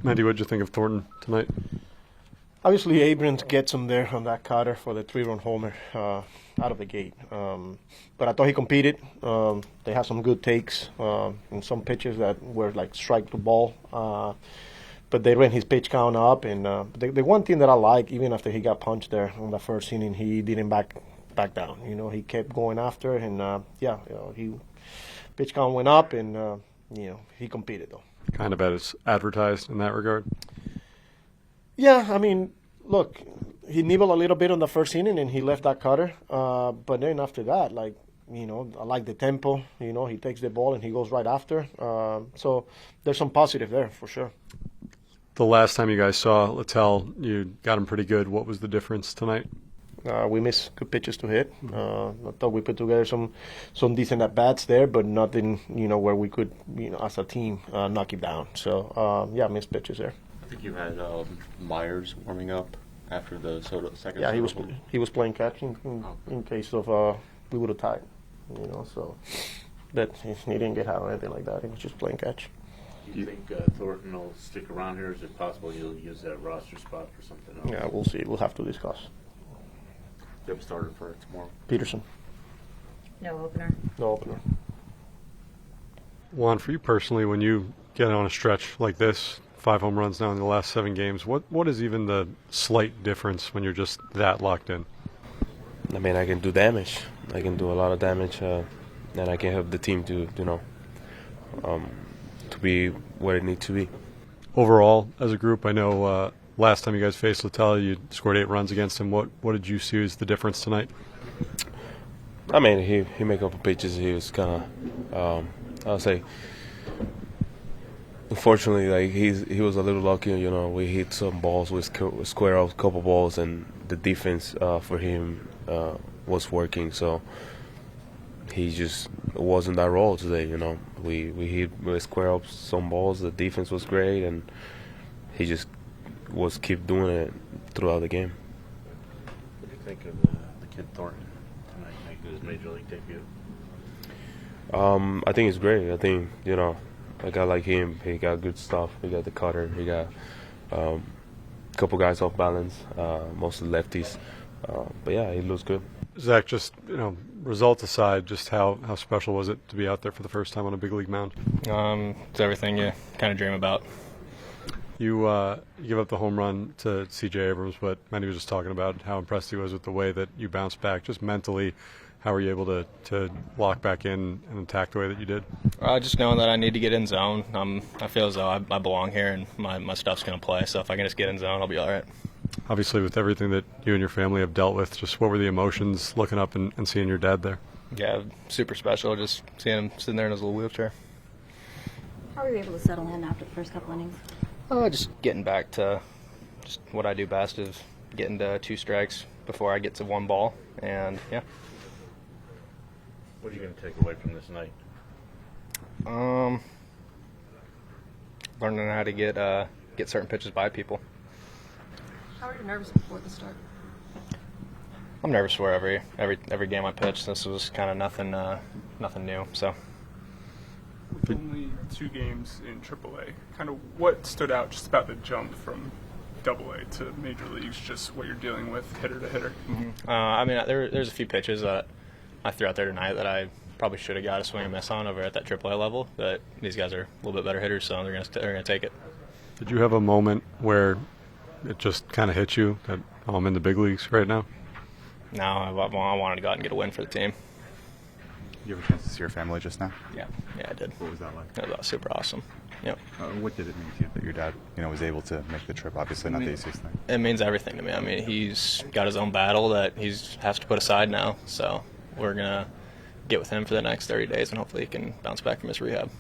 Mandy, what'd you think of Thornton tonight? Obviously, Abrams gets him there on that cutter for the 3-run homer out of the gate. But I thought he competed. They had some good takes and some pitches that were like strike to ball. But they ran his pitch count up. And the one thing that I like, even after he got punched there on the first inning, he didn't back down. He kept going after. And, he pitch count went up, and, he competed, though. Kind of as advertised in that regard? Yeah, I mean, look, he nibbled a little bit on the first inning and he left that cutter. But then after that, I like the tempo. He takes the ball and he goes right after. So there's some positive there for sure. The last time you guys saw Littell, you got him pretty good. What was the difference tonight? We missed good pitches to hit. I thought we put together some decent at-bats there, but nothing, where we could, as a team, knock him down. So, missed pitches there. I think you had Myers warming up after the second. Yeah, he was playing catch in case of we would have tied, So that he didn't get out or anything like that. He was just playing catch. Do you think Thornton will stick around here? Is it possible he'll use that roster spot for something else? Yeah, we'll see. We'll have to discuss. You have started for tomorrow. Peterson. No opener. No opener. Juan, for you personally, when you get on a stretch like this, 5 home runs now in the last 7 games, what is even the slight difference when you're just that locked in? I mean, I can do damage. I can do a lot of damage, and I can help the team to be where it needs to be. Overall, as a group, I know last time you guys faced Littell, you scored 8 runs against him. What did you see as the difference tonight? I mean, he made a couple pitches. He was kind of, I'll say, unfortunately, he was a little lucky. We hit some balls, we square out a couple balls, and the defense for him was working. So he just wasn't that role today. We square up some balls. The defense was great, and he just was keep doing it throughout the game. What do you think of the kid Thornton tonight making his major league debut? I think it's great. I think a guy like him, he got good stuff. He got the cutter. He got a couple guys off balance, mostly lefties. But yeah, he looks good. Zach, just results aside, just how special was it to be out there for the first time on a big league mound? It's everything you kind of dream about. You give up the home run to C.J. Abrams, but Manny was just talking about how impressed he was with the way that you bounced back. Just mentally, how were you able to lock back in and attack the way that you did? Just knowing that I need to get in zone. I feel as though I belong here and my stuff's going to play. So if I can just get in zone, I'll be all right. Obviously, with everything that you and your family have dealt with, just what were the emotions looking up and seeing your dad there? Yeah, super special. Just seeing him sitting there in his little wheelchair. How were you able to settle in after the first couple innings? Just getting back to just what I do best is getting to 2 strikes before I get to 1 ball. And, yeah. What are you going to take away from this night? Learning how to get certain pitches by people. How were you nervous before the start? I'm nervous for every game I pitch. This was kind of nothing new. So. With only 2 games in AAA, kind of what stood out just about the jump from AA to major leagues, just what you're dealing with hitter to hitter? Mm-hmm. I mean, there's a few pitches that I threw out there tonight that I probably should have got a swing and miss on over at that AAA level, but these guys are a little bit better hitters, so they're gonna take it. Did you have a moment where it just kind of hit you that I'm in the big leagues right now? No, I wanted to go out and get a win for the team. You have a chance to see your family just now? Yeah, I did. What was that like? It was super awesome. Yep. What did it mean to you that your dad, was able to make the trip? Obviously, not the easiest thing. It means everything to me. I mean, he's got his own battle that he has to put aside now. So we're gonna get with him for the next 30 days, and hopefully he can bounce back from his rehab.